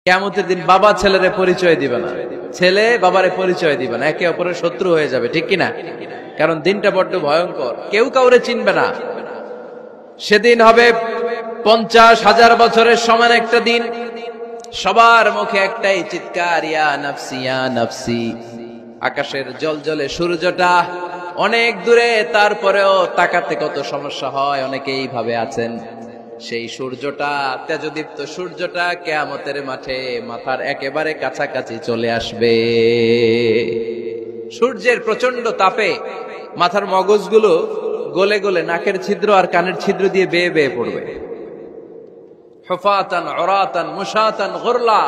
কিয়ামতের দিন বাবা ছেলেরে পরিচয় দিবে না, ছেলে বাবারে পরিচয় দিবে না, একে অপরের শত্রু হয়ে যাবে, ঠিক কিনা? কারণ দিনটা বড্ড ভয়ঙ্কর, কেউ কাউরে চিনবে না। সেদিন হবে 50,000 বছরের সমান একটা দিন। সবার মুখে একটাই চিৎকার, ইয়া নাফসি ইয়া নাফসি। আকাশের জলজলে সূর্যটা অনেক দূরে, তারপরেও তাকাতে কত সমস্যা হয়, অনেকেই ভাবে আছেন। সেই সূর্যটা, তেজদীপ্ত সূর্যটা কিয়ামতের মাঠে মাথার একেবারে কাছাকাছি চলে আসবে। সূর্যের প্রচন্ড তাপে মাথার মগজগুলো গলে গলে নাকের ছিদ্র আর কানের ছিদ্র দিয়ে বেয়ে বেয়ে পড়বে। হুফাতান উরাতান মুশাতান গুরলা,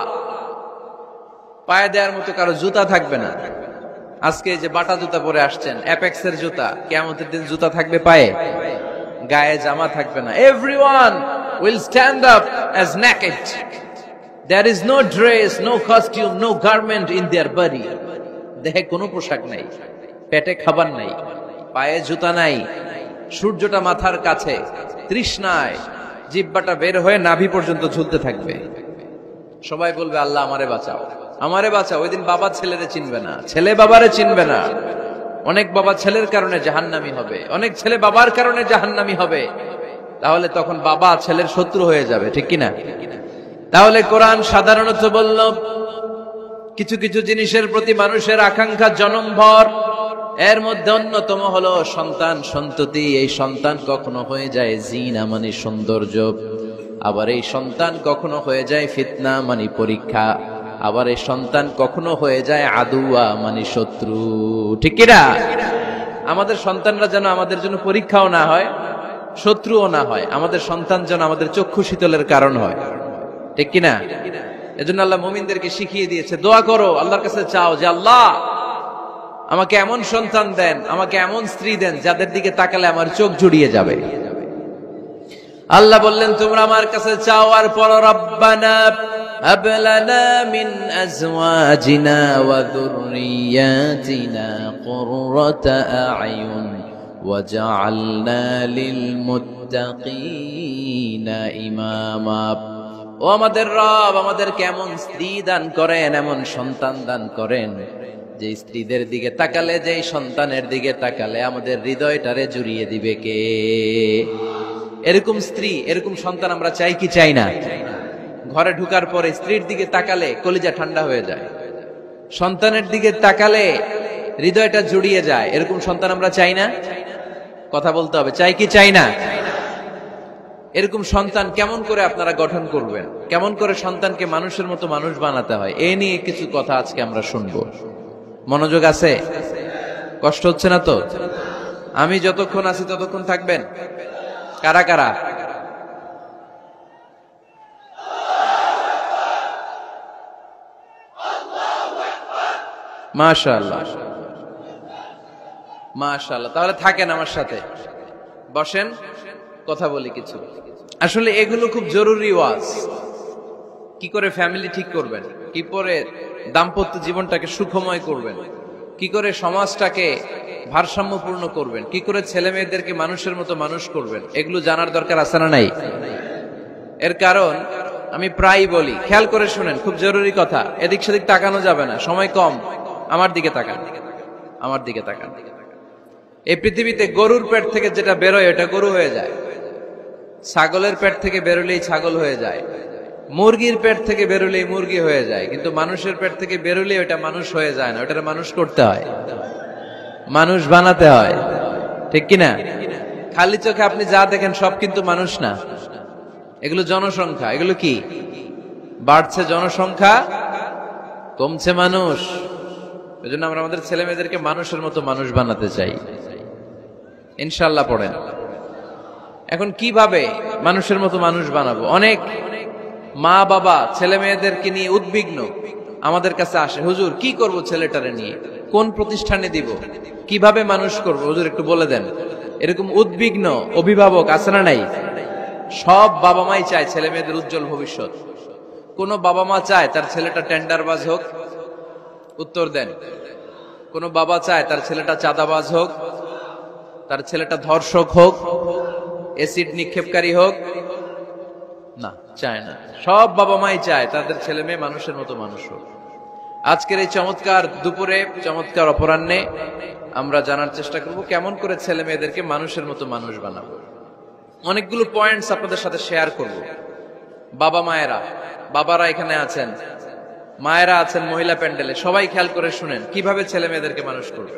পায়ে দেওয়ার মতো কারো জুতা থাকবে না। আজকে যে বাটা জুতা পরে আসছেন, অ্যাপেক্সের জুতা, কিয়ামতের দিন জুতা থাকবে পায়ে, গায়ে জামা থাকবে না। Everyone will stand up as naked. There is no dress, no costume, no garment in their body. দেহে কোনো পোশাক নাই, পেটে খাবার নাই, পায়ে জুতা নাই, সূর্যটা মাথার কাছে, তৃষ্ণায় জিহ্বাটা বের হয়ে নাভি পর্যন্ত ঝুলতে থাকবে। সবাই বলবে, আল্লাহ আমারে বাঁচাও, আমারে বাঁচাও। ওই দিন বাবা ছেলেরে চিনবে না, ছেলে বাবারে চিনবে না। অনেক বাবা ছেলের কারণে জাহান্নামী হবে, অনেক ছেলে বাবার কারণে জাহান্নামী হবে। তাহলে তখন বাবা ছেলের শত্রু হয়ে যাবে, ঠিক কিনা? তাহলে কোরআন সাধারণত বলল, কিছু কিছু জিনিসের প্রতি মানুষের আকাঙ্ক্ষা জনমভর, এর মধ্যে অন্যতম হলো সন্তান সন্ততি। এই সন্তান কখনো হয়ে যায় জিনা মানে সৌন্দর্য, আবার এই সন্তান কখনো হয়ে যায় ফিতনা মানে পরীক্ষা, আবার এই সন্তান কখনো হয়ে যায় আদুয়া মানে শত্রু, ঠিক কিনা? আমাদের সন্তানরা যেন আমাদের জন্য পরীক্ষাও না হয়, শত্রুও না হয়। আমাদের সন্তান যেন আমাদের চক্ষু শীতলের কারণ হয়, ঠিক কিনা? এজন্য আল্লাহ মুমিনদেরকে শিখিয়ে দিয়েছে, দোয়া করো, আল্লাহর কাছে চাও যে আল্লাহ আমাকে এমন সন্তান দেন, আমাকে এমন স্ত্রী দেন যাদের দিকে তাকালে আমার চোখ জুড়িয়ে যাবে। আল্লাহ বললেন, তোমরা আমার কাছে চাও আর পড়ো, রব্বানা হাব লানা মিন আজওয়াজিনা ওয়া যুররিয়াতিনা কুররাতা আ'য়ুন ওয়াজআলনা লিল মুত্তাকিনা ইমামা। ও আমাদের রব, আমাদেরকে এমন স্ত্রী দান করেন, এমন সন্তান দান করেন যে স্ত্রীদের দিকে তাকালে, যে সন্তানের দিকে তাকালে আমাদের হৃদয়টারে জুড়িয়ে দিবে কে? এরকম স্ত্রী, এরকম সন্তান আমরা চাই কি চাই না? ঘরে ঢুকার পরে স্ত্রীর দিকে তাকালে কলিজা ঠান্ডা হয়ে যায়, সন্তানের দিকে তাকালে হৃদয়টা জুড়িয়ে যায়। এরকম সন্তান আমরা চাই না? কথা বলতে হবে, চাই কি চাই না? এরকম সন্তান কেমন করে আপনারা গঠন করবেন, কেমন করে সন্তানকে মানুষের মতো মানুষ বানাতে হয়, এ নিয়ে কিছু কথা আজকে আমরা শুনবো। মনোযোগ আছে? কষ্ট হচ্ছে না তো? আমি যতক্ষণ আছি ততক্ষণ থাকবেন? কারা কারা? মাশাআল্লাহ, মাশাআল্লাহ। তাহলে থাকেন আমার সাথে, বসেন, কথা বলি কিছু। আসলে এগুলো খুব জরুরি ওয়াজ। কি করে ফ্যামিলি ঠিক করবেন, কি করে দাম্পত্য জীবনটাকে সুখময় করবেন, কি করে সমাজটাকে ভারসাম্যপূর্ণ করবেন, কি করে ছেলে মেয়েদেরকে মানুষের মতো মানুষ করবেন, এগুলো জানার দরকার আছে না নাই? এর কারণ আমি প্রায় বলি, খেয়াল করে শুনেন, খুব জরুরি কথা, এদিক সেদিক তাকানো যাবে না, সময় কম। আমার দিকে তাকান, আমার দিকে তাকান। এই পৃথিবীতে গরুর পেট থেকে যেটা বেরোয় ওটা গরু হয়ে যায়, ছাগলের পেট থেকে বেরোলেই ছাগল হয়ে যায়, মুরগির পেট থেকে বেরোলেই মুরগি হয়ে যায়, কিন্তু মানুষের পেট থেকে বেরোলেই ওটা মানুষ হয়ে যায় না, ওটা মানুষ করতে হয়, মানুষ বানাতে হয়, ঠিক কিনা? খালি চোখে আপনি যা দেখেন সব কিন্তু মানুষ না, এগুলো জনসংখ্যা। এগুলো কি? বাড়ছে জনসংখ্যা, কমছে মানুষ। এজন্য আমরা আমাদের ছেলে মেয়েদেরকে মানুষের মতো মানুষ বানাতে চাই, ইনশাআল্লাহ। পড়েন। এখন কিভাবে মানুষের মতো মানুষ বানাবো? অনেক মা বাবা ছেলে মেয়েদেরকে নিয়ে উদ্বিগ্ন, আমাদের কাছে আসে, হুজুর কি করব ছেলেটারে নিয়ে, কোন প্রতিষ্ঠানে দিব, কিভাবে মানুষ করব হুজুর একটু বলে দেন। এরকম উদ্বিগ্ন অভিভাবক আছে না নাই? সব বাবা মাই চায় ছেলে মেয়েদের উজ্জ্বল ভবিষ্যৎ। কোন বাবা মা চায় তার ছেলেটা টেন্ডারবাজ হোক? উত্তর দেন। কোন বাবা চায় তার ছেলেটা চাঁদাবাজ হোক, তার ছেলেটা ধর্ষক হোক, এসিড নিক্ষেপকারী হোক? না, চায় না। সব বাবা মাই চায় তাদের ছেলে মেয়ে মানুষের মতো মানুষ হোক। আজকের এই চমৎকার দুপুরে, চমৎকার অপরাহ্নে আমরা জানার চেষ্টা করব কেমন করে ছেলে মেয়েদেরকে মানুষের মতো মানুষ বানাবো। অনেকগুলো পয়েন্টস আপনাদের সাথে শেয়ার করব। বাবা মায়েরা, বাবারা এখানে আছেন, মায়েরা আছেন মহিলা প্যান্ডেলে, সবাই খেয়াল করে শুনেন কিভাবে ছেলে মেয়েদেরকে মানুষ করবে।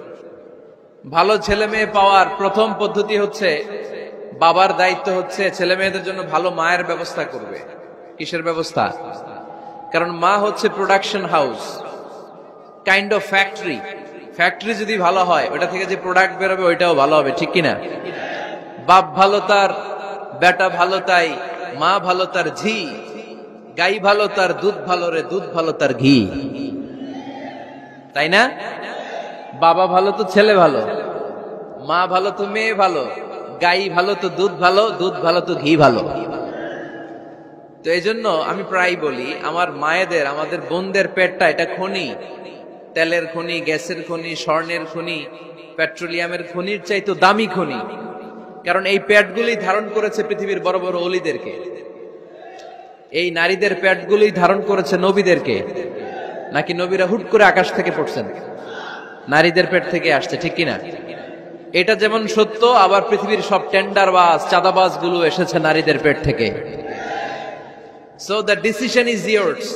ভালো ছেলে মেয়ে পাওয়ার প্রথম পদ্ধতি হচ্ছে, বাবার দায়িত্ব হচ্ছে ছেলে মেয়েদের জন্য ভালো মায়ের ব্যবস্থা করবে। কিসের ব্যবস্থা? কারণ মা হচ্ছে production house, kind of factory. Factory যদি ভালো হয়, ওটা থেকে যে প্রোডাক্ট বেরোবে ওইটাও ভালো হবে, ঠিক কিনা? বাপ ভালো তার বেটা ভালো তাই, মা ভালো তার ঝি, গাই ভালো তার দুধ ভালো রে, দুধ ভালো তার ঘি, তাই না? বাবা ভালো তো ছেলে ভালো, মা ভালো তো মেয়ে ভালো, গাই ভালো তো দুধ ভালো, দুধ ভালো তো ঘি ভালো। তো এই জন্য আমি প্রায় বলি, আমার মায়েদের, আমাদের বোনদের পেটটা এটা খনি, তেলের খনি, গ্যাসের খনি, স্বর্ণের খনি, পেট্রোলিয়ামের খনির চাইতো দামি খনি। কারণ এই পেটগুলি ধারণ করেছে পৃথিবীর বড় বড় অলিদেরকে। এই নারীদের পেটগুলি ধারণ করেছে নবীদেরকে। নাকি নবীরা হুট করে আকাশ থেকে পড়ছেন? নারীদের পেট থেকে আসছে, ঠিক কিনা? এটা যেমন সত্য, আবার পৃথিবীর সব টেন্ডারবাজ, চাঁদাবাজ গুলো এসেছে নারীদের পেট থেকে। So the decision is years.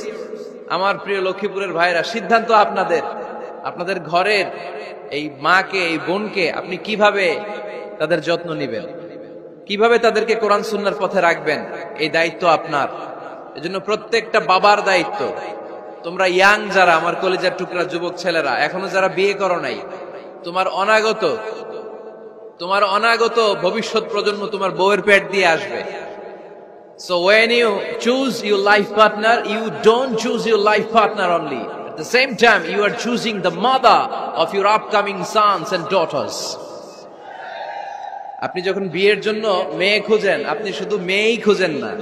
আমার প্রিয় লক্ষ্মীপুরের ভাইরা, সিদ্ধান্ত আপনাদের। আপনাদের ঘরের এই মাকে, এই বোনকে আপনি কিভাবে তাদের যত্ন নেবেন, কিভাবে তাদেরকে কোরআন সুন্নাহর পথে রাখবেন, এই দায়িত্ব আপনার। এজন্য প্রত্যেকটা বাবার দায়িত্ব। তোমরা ইয়াং যারা, আমার কলেজের টুকরা যুবক ছেলেরা, এখনো যারা বিয়ে করো নাই, তোমার অনাগত ভবিষ্যৎ প্রজন্ম তোমার বউয়ের পেট দিয়ে আসবে। So when you choose your life partner, you don't choose your life partner only. At the same time, you are choosing the mother of your upcoming sons and daughters. আপনি যখন বিয়ের জন্য মেয়ে খুঁজেন, আপনি শুধু মেয়েই খুঁজেন না,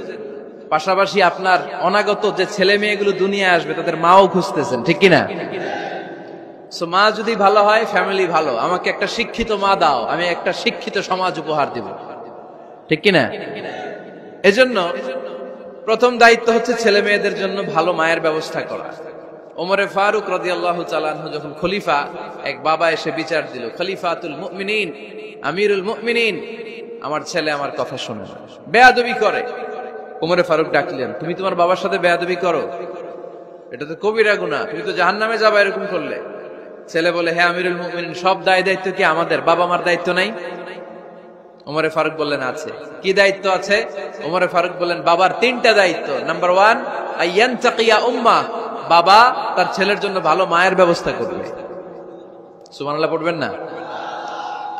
পাশাপাশি আপনার অনাগত যে ছেলে মেয়েগুলো দুনিয়া আসবে তাদের মাও খুঁজতেছেন, ঠিক কিনা? সো মা যদি ভালো হয়, ফ্যামিলি ভালো। আমাকে একটা শিক্ষিত মা দাও, আমি একটা শিক্ষিত সমাজ উপহার দিব, ঠিক কিনা? এজন্য প্রথম দায়িত্ব হচ্ছে ছেলে মেয়েদের জন্য ভালো মায়ের ব্যবস্থা করা। ওমরে ফারুক রাদিয়াল্লাহু তাআলা আনহু যখন খলিফা, এক বাবা এসে বিচার দিল, খলিফাতুল মুমিনিন, আমিরুল মুমিনিন, আমার ছেলে আমার কথা শোনে না, বেয়াদবি করে। ওমরে ফারুক ডাকলেন, তুমি তোমার বাবার সাথে বেয়াদবি করো? এটা তো কবিরা গুনাহ, তুমি তো জাহান্নামে যাবে এরকম করলে। ছেলে বলে, হ্যাঁ আমিরুল মুমিনিন, সব দায়িত্ব কি আমাদের? বাবা মার দায়িত্ব নাই? ওমরে ফারুক বললেন, আছে। কি দায়িত্ব আছে? ওমরে ফারুক বললেন, বাবার 3টা দায়িত্ব। নাম্বার 1, আইয়ানতাকিয়া উম্মাহ, বাবা তার ছেলের জন্য ভালো মায়ের ব্যবস্থা করবে। সুবহানাল্লাহ পড়বেন না?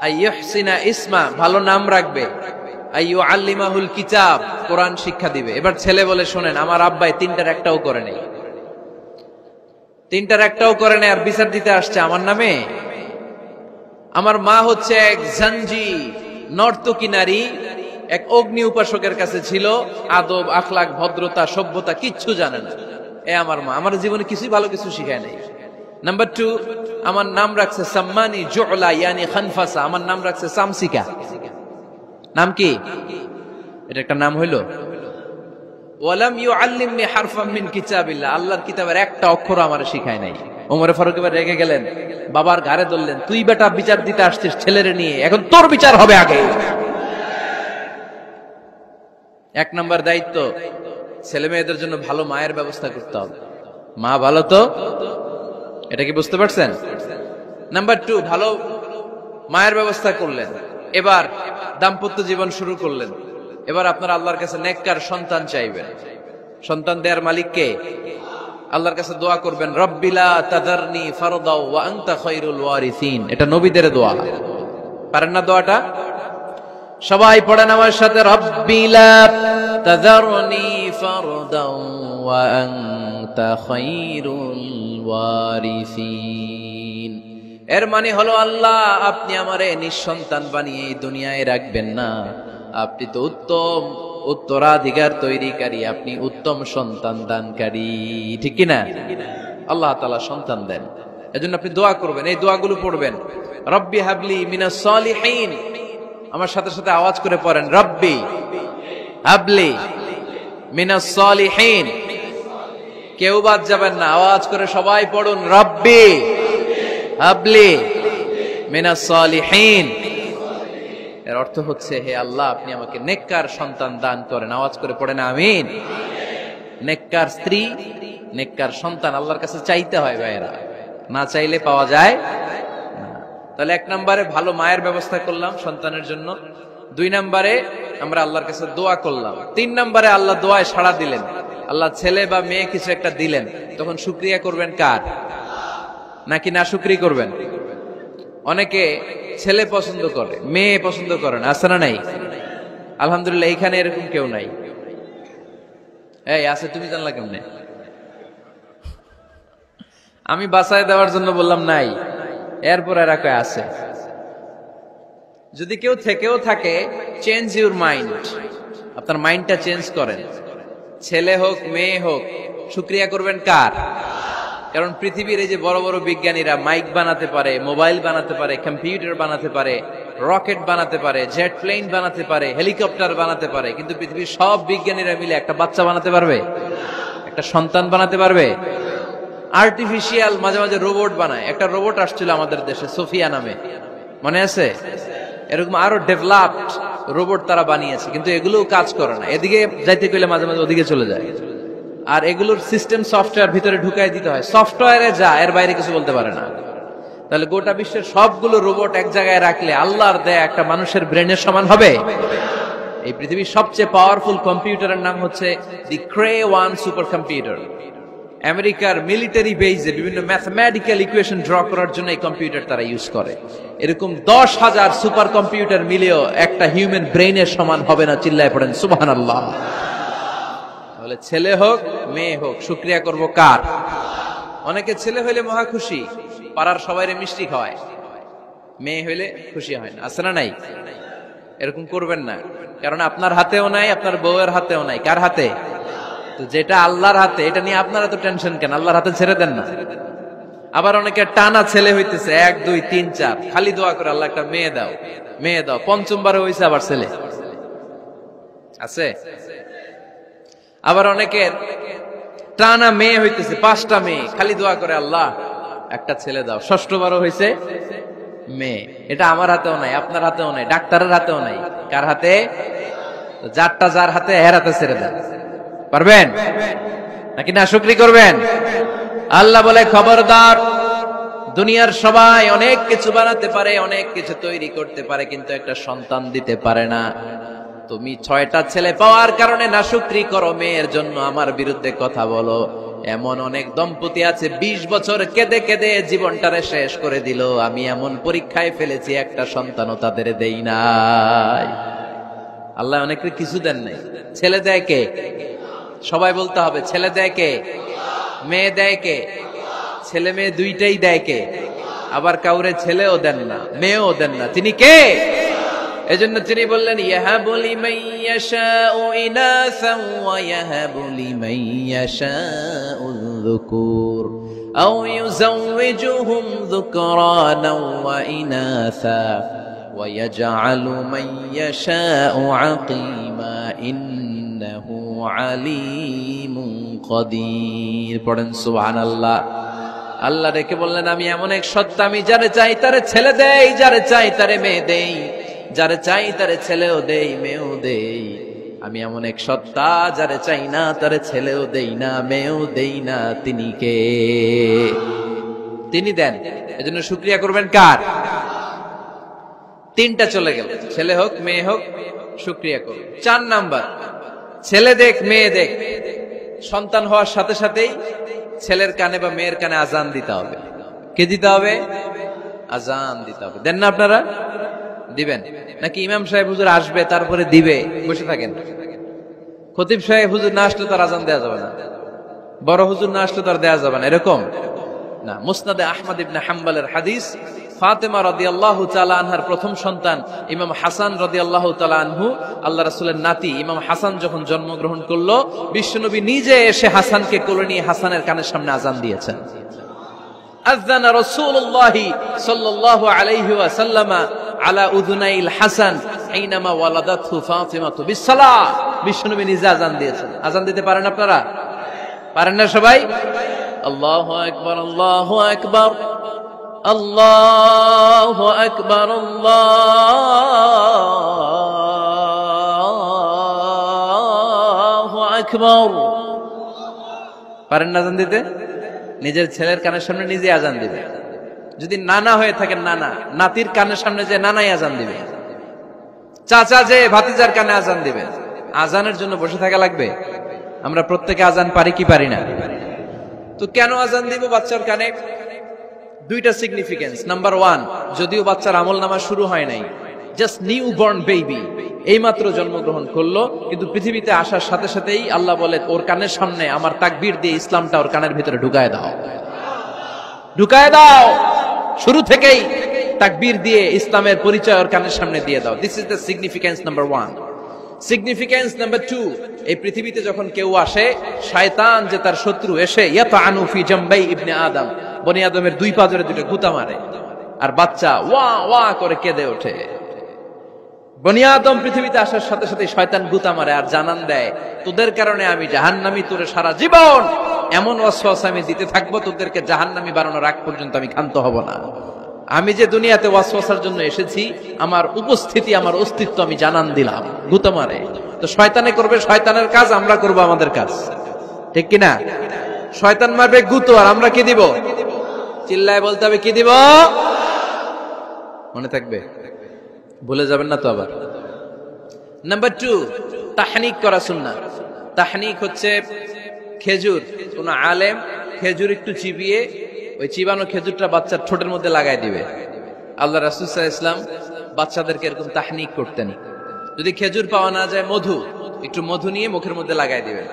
আইয়ুহসিনা ইসমা, ভালো নাম রাখবে। আইয়ুআল্লিমাহুল কিতাব, কোরআন শিক্ষা দিবে। এবার ছেলে বলে, শোনেন, আমার আব্বাই 3টার একটাও করে নাই, 3টার একটাও করে নাই, আর বিচার দিতে আসছে আমার নামে। আমার মা হচ্ছে এক জাঞ্জি, নর্তকী নারী, এক অগ্নি উপাসকের কাছে ছিল, আদব, আখলাক, ভদ্রতা, সভ্যতা কিচ্ছু জানে না। আমার মা আমার জীবনে কিছুই ভালো কিছু শিখায় নাই। নাম্বার 2, আমার নাম রাখছে সাম্মানি জুলা, ইয়ানি খানফাসা, আমার নাম রাখছে সামসিকা। নাম কি? এটা একটা নাম হইলো? ওয়ালাম ইউআল্লিমনি হারফাম মিন কিতাবিল্লাহ, আল্লাহর কিতাবের একটা অক্ষর আমারে শিখায় নাই। ওমরে ফারুক এবার রেগে গেলেন, বাবার ঘাড়ে ধরলেন, তুই বেটা বিচার দিতে আসছিস ছেলেরে নিয়ে, এখন তোর বিচার হবে আগে। 1 নম্বর দায়িত্ব, ছেলে মেয়েদের জন্য ভালো মায়ের ব্যবস্থা করতে হবে। মা ভালো তো, এটা কি বুঝতে পারছেন? নাম্বার 2, ভালো মায়ের ব্যবস্থা করলেন, এবার দাম্পত্য জীবন শুরু করলেন। এবার আপনারা আল্লাহর কাছে নেককার সন্তান চাইবেন। সন্তান দেওয়ার মালিক কে? আল্লাহর কাছে দোয়া করবেন, রব্বিলা তাযারনি ফারদাও ওয়া আনতা খায়রুল ওয়ারিসিন। এটা নবীদের দোয়া, পারেন না দোয়াটা? সবাই পড়েন আমার সাথে, রব্বিলা তাযারনি ফারদাও ওয়া আনতা খায়রুল ওয়ারিসিন। এর মানে হলো, আল্লাহ আপনি আমারে নিঃসন্তান বানিয়ে এই দুনিয়ায় রাখবেন না, আপনি তো উত্তম উত্তরাধিকার তৈরিকারী, আপনি উত্তম সন্তান দানকারী, ঠিক কিনা? আল্লাহ তাআলা সন্তান দেন, এজন্য আপনি দোয়া করবেন, এই দোয়াগুলো পড়বেন। রব্বি হাবলি মিনাস সালিহিন, আমার সাথে সাথে আওয়াজ করে পড়েন, রব্বি হাবলি মিনাস সালিহিন। কেউ বাদ যাবেন না, আওয়াজ করে সবাই পড়ুন, রব্বি হাবলি মিনাস সালিহিন। এর অর্থ হচ্ছে, হে আল্লাহ, আপনি আমাকে নেককার সন্তান দান করেন। আওয়াজ করে পড়েন আমিন। নেককার স্ত্রী, নেককার সন্তান আল্লাহর কাছে চাইতে হয় ভাইয়েরা, না চাইলে পাওয়া যায় না। তাহলে 1 নম্বরে ভালো মায়ের ব্যবস্থা করলাম সন্তানের জন্য, 2 নম্বরে আমরা আল্লাহর কাছে দোয়া করলাম, 3 নম্বরে আল্লাহ দোয়ায় সাড়া দিলেন, আল্লাহ ছেলে বা মেয়ে কিছু একটা দিলেন, তখন শুকরিয়া করবেন কার? নাকি না শুকরি করবেন? অনেকে ছেলে পছন্দ করে, মেয়ে পছন্দ করেন, আছে না নাই? আলহামদুলিল্লাহ এখানে এরকম কেউ নাই। এই আছে, তুমি জানলা কেমনে? আমি বাঁচায় দেওয়ার জন্য বললাম নাই, এরপর এরা কয় আছে। যদি কেউ থেকেও থাকে, চেঞ্জ ইউর মাইন্ড, আপনার মাইন্ডটা চেঞ্জ করেন। ছেলে হোক মেয়ে হোক, শুকরিয়া করবেন কার? কারণ পৃথিবীর এই যে বড় বড় বিজ্ঞানীরা মাইক বানাতে পারে, মোবাইল বানাতে পারে, কম্পিউটার বানাতে পারে, রকেট বানাতে পারে, জেট প্লেন বানাতে পারে, হেলিকপ্টার বানাতে পারে, কিন্তু পৃথিবীর সব বিজ্ঞানীরা মিলে একটা বাচ্চা বানাতে পারবে? একটা সন্তান বানাতে পারবে? আর্টিফিশিয়াল মাঝে মাঝে রোবট বানায়। একটা রোবট আসছিল আমাদের দেশে, সোফিয়া নামে, মনে আছে? এরকম আরো ডেভেলপড রোবট তারা বানিয়েছে, কিন্তু এগুলোও কাজ করে না। এদিকে যাইতে গেলে মাঝে মাঝে ওদিকে চলে যায়। আর এগুলোর সিস্টেম সফটওয়্যার ভিতরে ঢুকাই দিতে হয়, সফটওয়্যারে যা, এর বাইরে কিছু বলতে পারে না। তাহলে গোটা বিশ্বের সবগুলো রোবট এক জায়গায় রাখলে আল্লাহর দেয়া একটা মানুষের ব্রেনের সমান হবে? এই পৃথিবীর সবচেয়ে পাওয়ারফুল কম্পিউটারের নাম হচ্ছে দি ক্রে 1 সুপার কম্পিউটার। আমেরিকার মিলিটারি বেজে বিভিন্ন ম্যাথমেটিক্যাল ইকুয়েশন ড্র করার জন্য এই কম্পিউটার তারা ইউজ করে। এরকম 10,000 সুপার কম্পিউটার মিলেও একটা হিউম্যান ব্রেইনের সমান হবে না। চিল্লায় পড়েন সুবহানাল্লাহ। তাহলে ছেলে হোক মেয়ে হোক, শুকরিয়া করব কার? অনেকে ছেলে হইলে মহা খুশি, পাড়ার সবাইরে মিষ্টি খাওয়ায়, মেয়ে হইলে খুশি হয় না, আছে না নাই? এরকম করবেন না, কারণ আপনার হাতেও নাই, আপনার বউয়ের হাতেও নাই। কার হাতে? তো যেটা আল্লাহর হাতে, এটা নিয়ে আপনারা তো টেনশন কেন? আল্লাহর হাতে ছেড়ে দেন না। আবার অনেকে টানা ছেলে হইতেছে, 1 2 3 4, খালি দোয়া করে আল্লাহ একটা মেয়ে দাও, মেয়ে দাও। 5ম বারে হইছে আবার ছেলে, আছে? আবার অনেকের টানা মেয়ে হইতেছে, 5টা মেয়ে, খালি দোয়া করে আল্লাহ একটা ছেলে দাও। 6ষ্ঠ বারও হইছে মেয়ে। এটা আমার হাতেও নাই, আপনার হাতেও নাই, ডাক্তারের হাতেও নাই। কার হাতে? যারটা যার হাতে, এর হাতে ছেড়ে দেন। পারবেন নাকি না শুকরি করবেন? আল্লাহ বলে, খবরদার, দুনিয়ার সবাই অনেক কিছু বানাতে পারে, অনেক কিছু তৈরি করতে পারে, কিন্তু একটা সন্তান দিতে পারে না। তুমি 6টা ছেলে পাওয়ার কারণে না শুকরি করো, মেয়ের জন্য আমার বিরুদ্ধে কথা বলো। এমন অনেক দম্পতি আছে 20 বছর কেঁদে কেঁদে জীবনটারে শেষ করে দিল। আমি এমন পরীক্ষায় ফেলেছি, একটা সন্তানও তাদের দেই নাই। আল্লাহ অনেকের কিছু দেন নাই। ছেলে দেয় কে? সবাই বলতে হবে, ছেলে দেয় কে? মেয়ে দেয় কে? ছেলে মেয়ে দুইটাই দেয় কে? আবার কাউরে ছেলেও দেন না, মেয়েও দেন না, তিনি কে? এজন্য তিনি বললেন, ইয়াহাবু লিমান ইয়াশাউ ইনাসান ওয়া ইয়াহাবু লিমান ইয়াশাউ যুকুর আও ইউযাওয়িজুহুম যুকরানাও ওয়া ইনাসা ওয়া ইয়াজআলু মান ইয়াশাউ আকীমা ইন্নাহু আলীমুন কাদির। পড়েন সুবহানাল্লাহ। আল্লাহ ডেকে বললেন, আমি এমন এক সত্তা, আমি যারে চাই তারে ছেলে দেই, যারে চাই তারে মেয়ে দেই, যারে চাই তারে ছেলেও দেই, মেয়েও দেই। আমি এমন এক সত্তা, যারে চাই না তারে ছেলেও দেই না, মেয়েও দেই না। তিনি কে? তিনি দেন। এজন্য শুকরিয়া করবেন কার? 3টা চলে গেল, ছেলে হোক মেয়ে হোক, শুকরিয়া করুন। 4 নাম্বার, ছেলে দেখ মেয়ে দেখ, সন্তান হওয়ার সাথে সাথেই ছেলের কানে বা মেয়ের কানে আজান দিতে হবে। কে দিতে হবে? আজান দিতে হবে। দেন না আপনারা? দিবেন নাকি ইমাম সাহেব হুজুর আসবে তারপরে দিবে, বসে থাকেন? খতিব সাহেব হুজুর না আসলে তার আজান দেওয়া যাবে না, বড় হুজুর না আসলে তার দেওয়া যাবে না, এরকম না। মুসনাদে আহমদ ইবনে হাম্বলের হাদিস, ফাতেমা রাদিয়াল্লাহু তাআলা আনহার প্রথম সন্তান ইমাম হাসান রাদিয়াল্লাহু তাআলা আনহু, আল্লাহ রাসূলের নাতি ইমাম হাসান যখন জন্মগ্রহণ করলো, বিশ্বনবী নিজে এসে হাসানকে কোলে নিয়ে হাসানের কানের সামনে আজান দিয়েছেন। আযানা রাসূলুল্লাহি সাল্লাল্লাহু আলাইহি ওয়াসাল্লাম আলা উযুনাইল হাসান হিনামা ওয়ালাদাতহু ফাতিমাতু বিসসালাহ। বিশ্বনবী নিজে আজান দিয়েছেন। আজান দিতে পারেন আপনারা? পারেন না সবাই? আল্লাহু আকবার, আল্লাহু আকবার, আল্লাহু আকবার, আল্লাহু আকবার। পারেন না আজান দিতে? নিজের ছেলের কানের সামনে নিজে আজান দিবে। যদি নানা হয়ে থাকেন, নানা নাতির কানের সামনে যে নানাই আজান দিবে, চাচা যে ভাতিজার কানে আজান দিবে। আজানের জন্য বসে থাকা লাগবে? আমরা প্রত্যেকে আজান পারি কি পারি না? তো কেন আজান দিব বাচ্চার কানে? দুইটা সিগনিফিকেন্স। নাম্বার ওয়ান, যদিও বাচ্চার আমল নামা শুরু হয় নাই, জাস্ট নিউ বর্ন বেবি, এইমাত্র জন্মগ্রহণ করলো, কিন্তু পৃথিবীতে আসার সাথে সাথেই আল্লাহ বলে ওর কানের সামনে আমার তাকবীর দিয়ে ইসলামটা ওর কানের ভিতরে ঢুকায় দাও, ঢুকায় দাও। শুরু থেকেই তাকবীর দিয়ে ইসলামের পরিচয় ওর কানের সামনে দিয়ে দাও। This is the significance number one. Significance number two, এই পৃথিবীতে যখন কেউ আসে, শয়তান যে তার শত্রু এসে ইয়াতানু ফি জামবাই ইবনে আদম, বনি আদমের দুই পা ধরে দুটো গুতা মারে, আর বাচ্চা ওয়া ওয়া করে কেঁদে ওঠে। বনি আদম পৃথিবীতে আসার সাথে সাথে শয়তান গুতা মারে আর জানান দেয়, তোদের কারণে আমি জাহান্নামী, তোরে সারা জীবন এমন ওয়াসওয়াসা আমি দিতে থাকবো, তোদেরকে জাহান্নামী বানানোর আগ পর্যন্ত আমি ক্ষান্ত হব না। আমি যে দুনিয়াতে ওয়াসওয়াসার জন্য এসেছি, আমার উপস্থিতি, আমার অস্তিত্ব আমি জানান দিলাম। গুতা মারে। তো শয়তানে করবে শয়তানের কাজ, আমরা করব আমাদের কাজ, ঠিক কিনা? শয়তান মারবে গুতো, আর আমরা কি দিব? চিল্লায় বলতে হবে কি দিব? মনে থাকবে, ভুলে যাবেন না তো আবার। নাম্বার টু, তাহনিক করা সুন্নাহ। তাহনিক হচ্ছে খেজুর, কোন আলেম খেজুর একটু চিবিয়ে ওই চিবানো খেজুরটা বাচ্চার ঠোঁটের মধ্যে লাগাই দিবে। আল্লাহ রাসূল সাল্লাল্লাহু আলাইহি ওয়াসাল্লাম বাচ্চাদেরকে এরকম তাহনিক করতেন। যদি খেজুর পাওয়া না যায়, একটু মধু নিয়ে মুখের মধ্যে লাগাই দিবেন।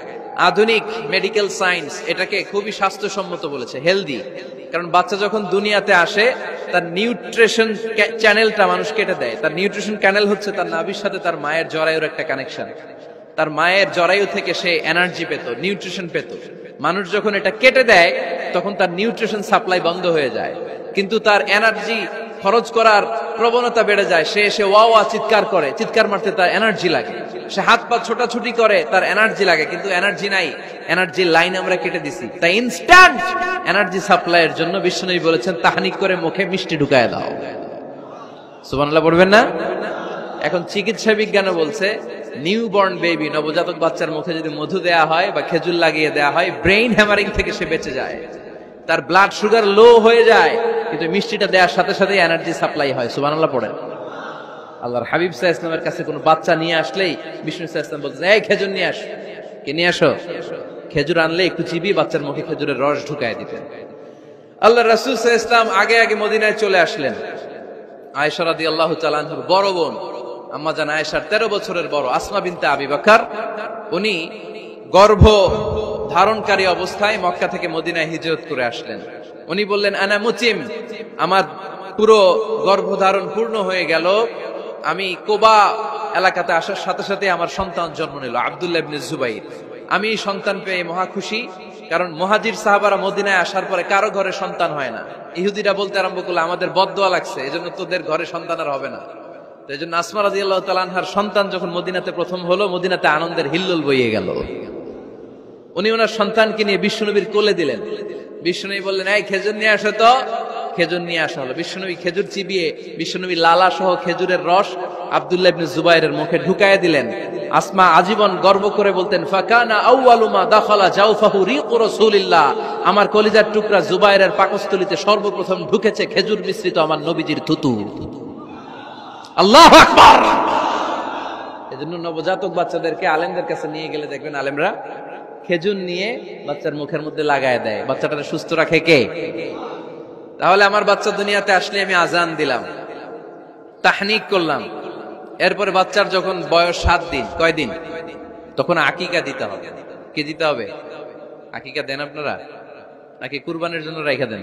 আধুনিক মেডিকেল সায়েন্স এটাকে খুবই স্বাস্থ্যসম্মত বলেছে, হেলদি। কারণ বাচ্চা যখন দুনিয়াতে আসে, তার নিউট্রিশন চ্যানেলটা মানুষ কেটে দেয়। তার নিউট্রিশন চ্যানেল হচ্ছে তার নাভির সাথে তার মায়ের জরায়ুর একটা কানেকশন। তার মায়ের জরায়ু থেকে সে এনার্জি পেত, নিউট্রিশন পেত। মানুষ যখন এটা কেটে দেয়, তখন তার নিউট্রিশন সাপ্লাই বন্ধ হয়ে যায়, কিন্তু তার এনার্জি খরচ করার প্রবণতা বেড়ে যায়। সে এসে ওয়া ওয়া চিৎকার করে, চিৎকার মারতে তার এনার্জি লাগে। সে হাত পা ছোটাছুটি করে, তার এনার্জি লাগে, কিন্তু এনার্জি নাই। এনার্জি লাইন আমরা কেটে দিছি। তাই ইনস্ট্যান্ট এনার্জি সাপ্লাইয়ের জন্য বিশ্বনবী বলেছেন, তাহনিক করে মুখে মিষ্টি ঢুকায় দাও। সুবহানাল্লাহ পড়বেন না? এখন চিকিৎসা বিজ্ঞানও বলছে, নিউবর্ন বেবি, নবজাতক বাচ্চার মুখে যদি মধু দেয়া হয় বা খেজুর লাগিয়ে দেয়া হয়, ব্রেইন হ্যামারিং থেকে সে বেঁচে যায়। তার ব্লাড সুগার লো হয়ে যায়, কিন্তু মিষ্টিটা দেওয়ার সাথে সাথে এনার্জি সাপ্লাই হয়। সুবহানাল্লাহ পড়েন। আল্লাহর হাবিব সাল্লাল্লাহু আলাইহি ওয়াসাল্লামের কাছে কোনো বাচ্চা নিয়ে আসলেই বিষ্ণু সাল্লাল্লাহু আলাইহি ওয়াসাল্লাম বলতেন, এই খেজুর নিয়ে আস। কে নিয়ে আসো? খেজুর আনলে একটু চিবিয়ে বাচ্চার মুখে খেজুরের রস ঢুকায় দিতেন। আল্লাহ রাসূল সাল্লাল্লাহু আলাইহি ওয়াসাল্লাম আগে আগে মদিনায় চলে আসলেন। আয়েশা রাদিয়াল্লাহু তাআলা আনহার বড় বোন, আম্মা জান আয়েশার 13 বছরের বড়, আসমা বিনতে আবি বকর, উনি গর্ভ ধারণকারী অবস্থায় মক্কা থেকে মদিনায় হিজরত করে আসলেন। উনি বললেন, আনা মুতিম, আমার পুরো গর্ভধারণ পূর্ণ হয়ে গেল। আমি কোবা এলাকাতে আসার সাথে সাথে আমার সন্তান জন্ম নিল, আব্দুল্লাহ ইবনে জুবাইর। আমি সন্তান পেয়ে মহা খুশি, কারণ মুহাজির সাহাবারা মদিনায় আসার পরে কারো ঘরে সন্তান হয় না। ইহুদিরা বলতে আরম্ভ করলো, আমাদের বদদোয়া লাগছে, এজন্য তোদের ঘরে সন্তান আর হবে না। তো এই জন্য আসমা রাদিয়াল্লাহু তাআলা আনহার সন্তান যখন মদিনাতে প্রথম হলো, মদিনাতে আনন্দের হিল্লোল বইয়ে গেল। উনি ওনার সন্তানকে নিয়ে বিশ্বনবীর কোলে দিলেন। বিশ্বনবী বললেন, এই খেজুর নিয়ে আসো তো। খেজুর নিয়ে আসা হলো। বিশ্বনবী খেজুর চিবিয়ে বিশ্বনবী লালা সহ খেজুরের রস আব্দুল্লাহ ইবনে জুবাইরের মুখে ঢুকায় দিলেন। আসমা আজীবন গর্ব করে বলতেন, ফাকানা আউয়ালু মা দাখালা জাওফাহু রিকু রাসূলিল্লাহ, আমার কলিজার টুকরা জুবাইরের পাকস্থলীতে সর্বপ্রথম ঢুকেছে খেজুর মিশ্রিত আমার নবীজির থুতু। আল্লাহু আকবার। এজন্য নবজাতক বাচ্চাদেরকে আলেমদের কাছে নিয়ে গেলে দেখবেন আলেমরা খেজুর নিয়ে বাচ্চার মুখের মধ্যে লাগায় দেয়। বাচ্চাটাকে সুস্থ রাখে কে? তাহলে আমার বাচ্চা দুনিয়াতে আসলে আমি আজান দিলাম, তাহনিক করলাম, এরপরে বাচ্চার যখন বয়স 7 দিন, কয়দিন, তখন আকিকা দিতে হবে। কি দিতে হবে? আকিকা দেন আপনারা নাকি কুরবানির জন্য রেখে দেন?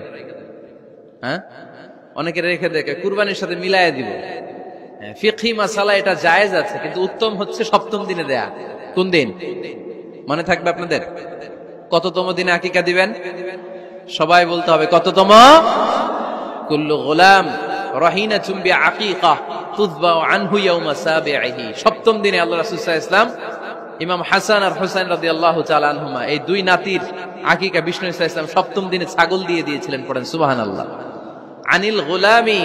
হ্যাঁ, অনেকে রেখে দেখে কুরবানির সাথে মিলাইয়া দিব। ফিকহি মাসালা এটা জায়েজ আছে, কিন্তু উত্তম হচ্ছে 7ম দিনে দেয়া। কোন দিন মনে থাকবে আপনাদের? কততম দিনে আকিকা দিবেন? সবাই বলতে হবে কততম? কুল্লু গোলাম রাহিনাতুম বিআকিকা তুযবা আনহু ইয়াওমা সাবিহি। 7ম দিনে আল্লাহ রাসূল সাল্লাল্লাহু আলাইহি ওয়াসাল্লাম ইমাম হাসান আর হুসাইন রাদিয়াল্লাহু তাআলা আনহুমা এই দুই নাতির আকিকা বিষ্ণু ইসলাম সপ্তম দিনে ছাগল দিয়ে দিয়েছিলেন। পড়েন সুবহানাল্লাহ। আনিল গুলামি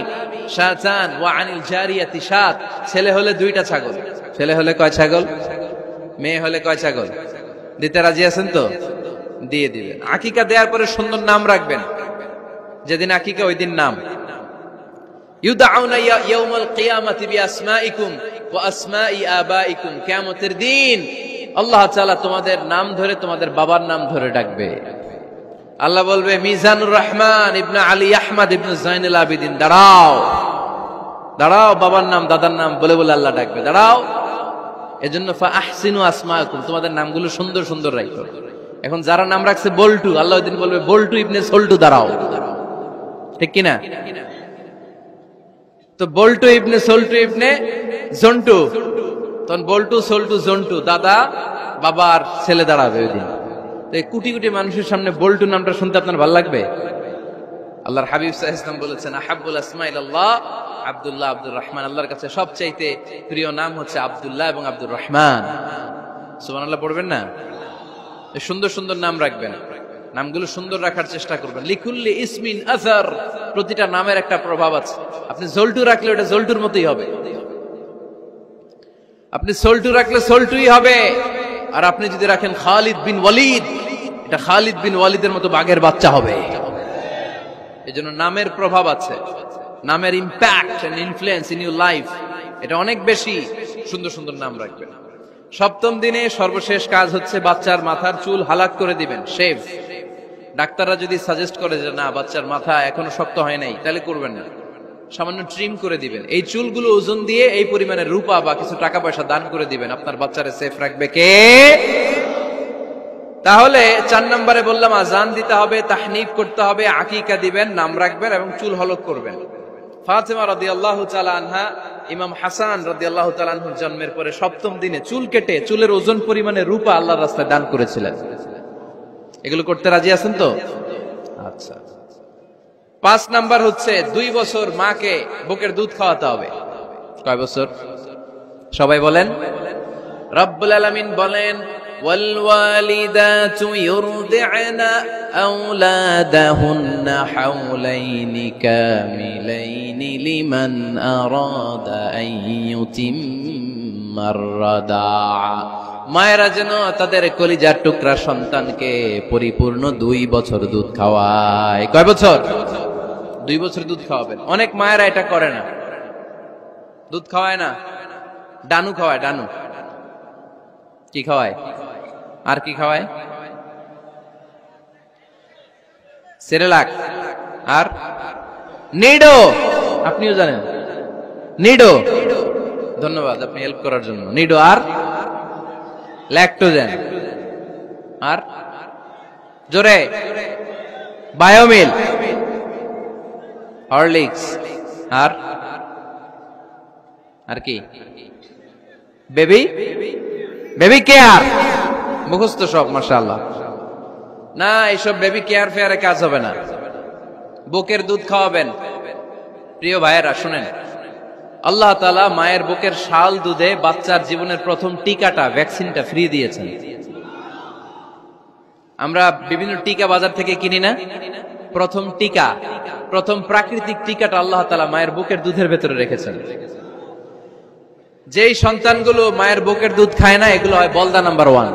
শাতান ওয়া আনিল জারিয়াতি শাত। ছেলে হলে দুইটা ছাগল, ছেলে হলে কয় ছাগল, মেয়ে হলে কয় ছাগল? দিতে রাজি আছেন তো? দিয়ে দিবেন। আকিকা দেওয়ার পরে সুন্দর নাম রাখবেন। যেদিন আকিকা ওই দিন নাম। ইউদাউনা ইয়াউমাল কিয়ামাতি বিআসমাইকুম ওয়া আসমাই আবাইকুম। কিয়ামতের দিন আল্লাহ তাআলা তোমাদের নাম ধরে তোমাদের বাবার নাম ধরে ডাকবে। আল্লাহ বলবে মিজানুর রহমান ইবনে আলী আহমদ ইবনে জাইনুল আবিদিন, দাঁড়াও দাঁড়াও, বাবার নাম দাদার নাম বলে বলে আল্লাহ ডাকবে, দাঁড়াও। এজন্য ফা আহসিনু আসমাকুম, তোমাদের নামগুলো সুন্দর সুন্দর রাখো। এখন যারা নাম রাখছে বল্টু, আল্লাহ ওই দিন বলবে বল্টু ইবনে সল্টু, দাঁড়াও। ঠিক কিনা? তো বল্টু ইবনে সল্টু ইবনে জন্টু, তখন বল্টু সল্টু জন্টু, দাদা বাবার ছেলে দাঁড়াবে ওই দিন। তো এই কোটি কোটি মানুষের সামনে বল্টু নামটা শুনতে আপনার ভালো লাগবে? আল্লাহর হাবিব সাল্লাল্লাহু আলাইহি ওয়াসাল্লাম বলেছেন আহাব্বুল আসমাইল্লাহ আব্দুল্লাহ আব্দুর রহমান। আল্লাহর কাছে সবচাইতে প্রিয় নাম হচ্ছে আব্দুল্লাহ এবং আব্দুর রহমান। সুবহানাল্লাহ পড়বেন না? সুন্দর সুন্দর নাম রাখবেন, নামগুলো সুন্দর রাখার চেষ্টা করবেন। লিকুল্লি ইসমিন আসার, প্রতিটা নামের একটা প্রভাব আছে। আপনি জল্টু রাখলে ওটা জল্টুর মতোই হবে, আপনি সল্টু রাখলে সল্টুই হবে। আর আপনি যদি রাখেন খালিদ বিন ওয়ালিদ, এটা খালিদ বিন ওয়ালিদের মতো বাঘের বাচ্চা হবে। এজন্য নামের প্রভাব আছে, নামের impact and influence in your life এটা অনেক বেশি। সুন্দর সুন্দর নাম রাখবেন। সপ্তম দিনে সর্বশেষ কাজ হচ্ছে বাচ্চার মাথার চুল হালাক করে দিবেন, শেভ। ডাক্তাররা যদি সাজেস্ট করে যে না বাচ্চার মাথা এখনো শক্ত হয় নাই, তাহলে করবেন না, সামান্য ট্রিম করে দিবেন। এই চুলগুলো ওজন দিয়ে এই পরিমাণে রূপা বা কিছু টাকা পয়সা দান করে দিবেন। আপনার বাচ্চারে সেফ রাখবে কে? তাহলে 4 নম্বরে বললাম আজান দিতে হবে, তাহনিফ করতে হবে, আকিকা দিবেন, নাম রাখবেন এবং চুল হলক করবেন। ফাতেমা রাদিয়াল্লাহু তাআলা আনহা ইমাম হাসান রাদিয়াল্লাহু তাআলা আনহুর জন্মের পরে সপ্তম দিনে চুল কেটে চুলের ওজন পরিমাণে রূপা আল্লাহর রাস্তায় দান করেছিলেন। এগুলো করতে রাজি আছেন তো? আচ্ছা। 5 নাম্বার হচ্ছে 2 বছর মাকে বুকের দুধ খাওয়াতে হবে। কয় বছর? সবাই বলেন। রব্বুল আলামিন বলেন ওয়াল ওয়ালিদাতু ইউরদি'না আওলাদাহুন্না হাওলাইনি কামিলাইনি লিমান আরাদা আন ইউতিম্মার রাদা'a। মায়েরা যেন তাদের কলিজার টুকরা সন্তানকে পরিপূর্ণ 2 বছর দুধ খাওয়ায়। কয় বছর? 2 বছর দুধ খাওয়াবেন। অনেক মায়েরা এটা করে না, দুধ খাওয়ায় না, ডানু খাওয়ায়। ডানু কি খাওয়ায়? আর কি খাওয়ায়? সেরেলাক আর নিডো। আপনিও জানেন নিডো? ধন্যবাদ আপনি হেল্প করার জন্য। নিডো আর ল্যাকটোজেন আর জোরে বায়োমিল, হরলিক্স আর কি? Baby care. মুখস্থ সব মাশাআল্লাহ। না এইসব বেবি কেয়ার ফেয়ারে কাজ হবে না, বুকের দুধ খাওয়াবেন। প্রিয় ভাইয়েরা শুনেন, আল্লাহ তাআলা মায়ের বুকের শাল দুধে বাচ্চার জীবনের প্রথম টিকাটা, ভ্যাকসিনটা ফ্রি দিয়েছেন। আমরা বিভিন্ন টিকা বাজার থেকে কিনি না? প্রথম টিকা, প্রথম প্রাকৃতিক টিকাটা আল্লাহ তাআলা মায়ের বুকের দুধের ভেতরে রেখেছেন। যেই সন্তানগুলো মায়ের বুকের দুধ খায় না, এগুলো হয় বলদা নাম্বার 1।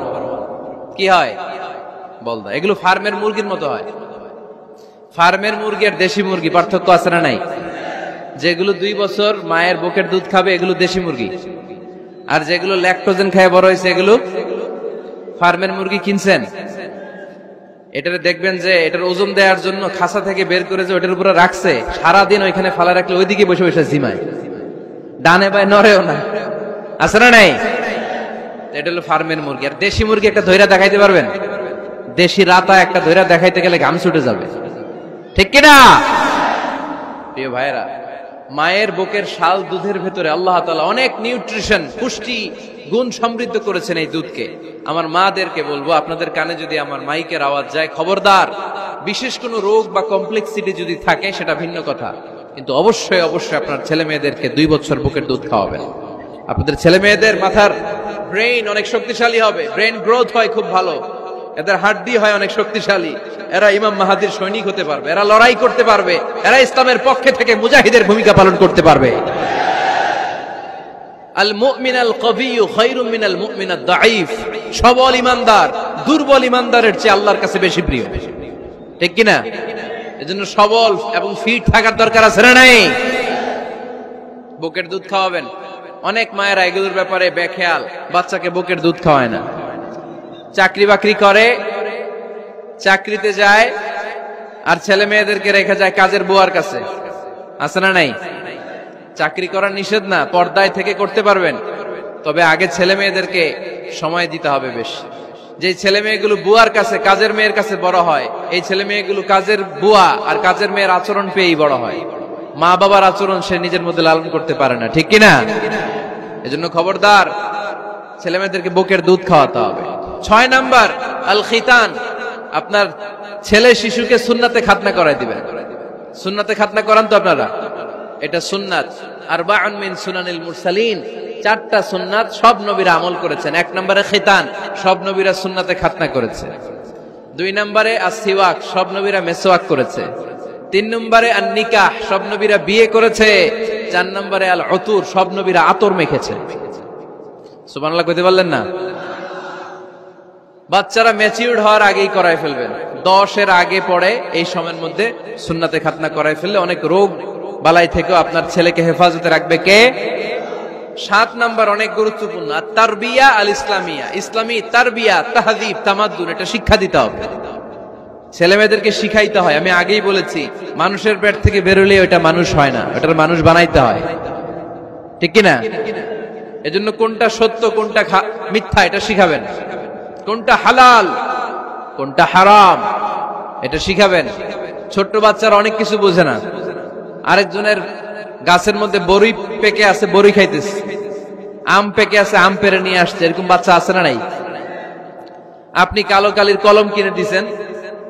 কি হয়? বলদা। এগুলো ফার্মের মুরগির মতো হয়। ফার্মের মুরগি আর দেশি মুরগি পার্থক্য আছে না নাই? যেগুলো 2 বছর মায়ের বুকের দুধ খাবে এগুলো দেশি মুরগি, আর যেগুলো ল্যাকটোজেন খায় বড় হয়েছে এগুলো ফার্মের মুরগি। কিনছেন? এটারে দেখবেন যে এটার ওজন দেওয়ার জন্য খাসা থেকে বের করে যে ওটার উপরে রাখছে, সারাদিন ওইখানে ফালা রাখলে ওইদিকে বসে বসে ঝিমায়, ডানে বাই নড়েও না। আছে না নাই? এটা হলো ফার্মের মুরগি। আর দেশি মুরগি একটা ধৈরা দেখাইতে পারবেন? দেশি রাতা একটা ধৈরা দেখাইতে গেলে ঘাম ছুটে যাবে, ঠিক কিনা? প্রিয় ভাইরা, মায়ের বুকের শাল দুধের ভেতরে আল্লাহ তাআলা অনেক নিউট্রিশন, পুষ্টি গুণ সমৃদ্ধ করেছেন এই দুধকে। আমার মাদেরকে বলবো, আপনাদের কানে যদি আমার মাইকের আওয়াজ যায়, খবরদার, বিশেষ কোনো রোগ বা কমপ্লেক্সিটি যদি থাকে সেটা ভিন্ন কথা, কিন্তু অবশ্যই অবশ্যই আপনার ছেলে মেয়েদেরকে 2 বছর বুকের দুধ খাওয়াবেন। আপনাদের ছেলে মেয়েদের মাথার ব্রেইন অনেক শক্তিশালী হবে, ব্রেইন গ্রোথ হয় খুব ভালো, এদের হাড্ডি হয় অনেক শক্তিশালী, এরা ইমাম মাহাদির সৈনিক হতে পারবে, এরা লড়াই করতে পারবে, এরা ইসলামের পক্ষে থেকে মুজাহিদের ভূমিকা পালন করতে পারবে। আল মুমিন আল কবিয়্যু খায়রুম মিনাল মুমিন আদ দাঈফ, সবল ইমানদার দুর্বল ইমানদারের চেয়ে আল্লাহর কাছে বেশি প্রিয়, ঠিক কি না? এজন্য সবল এবং ফিট থাকার দরকার আছে না নাই? বুকের দুধ খাওয়াবেন। অনেক মায়েরা এগুলোর ব্যাপারে বেখেয়াল, বাচ্চাকে বুকের দুধ খাওয়ায় না। চাকরি বাকরি করে, চাকরিতে যায়, আর ছেলে মেয়েদেরকে রেখে যায় কাজের বুয়ার কাছে, আছে না নাই? চাকরি করা নিষেধ না, পর্দায় থেকে করতে পারবেন, তবে আগে ছেলে মেয়েদেরকে সময় দিতে হবে বেশি। যে ছেলে মেয়েগুলো বুয়ার কাছে, কাজের মেয়ের কাছে বড় হয়, এই ছেলে মেয়েগুলো কাজের বুয়া আর কাজের মেয়ের আচরণ পেয়েই বড় হয়। মা বাবার আচরণ সে নিজের মধ্যে লালন করতে পারে না, ঠিক কিনা? এজন্য খবরদার, ছেলে মেয়েদেরকে বুকের দুধ খাওয়াতে হবে। 6 নাম্বার আল খিতান, আপনার ছেলে শিশুকে সুন্নাতে খাতনা করাই দিবেন। সুন্নাতে খাতনা করান তো আপনারা? এটা সুন্নাত। আরবাউন মিন সুনানিল মুরসালিন, 4টা সুন্নাত সব নবীরা আমল করেছেন। 1 নম্বরে খিতান, সব নবীরা সুন্নাতে খাতনা করেছে। 2 নম্বরে আসসিওয়াক, সব নবীরা মেসওয়াক করেছে। 3 নম্বরে আন নিকাহ, সব নবীরা বিয়ে করেছে। 4 নম্বরে আল উতুর, সব নবীরা আতর মেখেছে। সুবহানাল্লাহ কইতে পারলেন না? বাচ্চারা ম্যাচিউরড হওয়ার আগেই করায় ফেলবেন, 10 এর আগে পড়ে এই সময়ের মধ্যে সুন্নাতে খাতনা করায় ফেললে অনেক রোগ বালাই থেকেও আপনার ছেলেকে হেফাজতে রাখবে কে? 7 নাম্বার অনেক গুরুত্বপূর্ণ, তারবিয়া আল ইসলামিয়া, ইসলামী তারবিয়া, তাহযীব, তামাদ্দুন, এটা শিক্ষা দিতে হবে। ছেলে মেয়েদেরকে শিখাইতে হয়। আমি আগেই বলেছি, মানুষের পেট থেকে বেরোলে ওটা মানুষ হয় না, ওটার মানুষ বানাইতে হয়, ঠিক কিনা? এজন্য কোনটা সত্য কোনটা মিথ্যা এটা শিখাবেন, কোনটা হালাল কোনটা হারাম এটা শিখাবেন। ছোট্ট বাচ্চারা অনেক কিছু বোঝে না। আরেকজনের গাছের মধ্যে বড়ই পেকে আছে, বড়ই খাইতেছে, আম পেকে আছে, আম পেরে নিয়ে আসছে, এরকম বাচ্চা আছে না নাই? আপনি কালো কালির কলম কিনে দিছেন,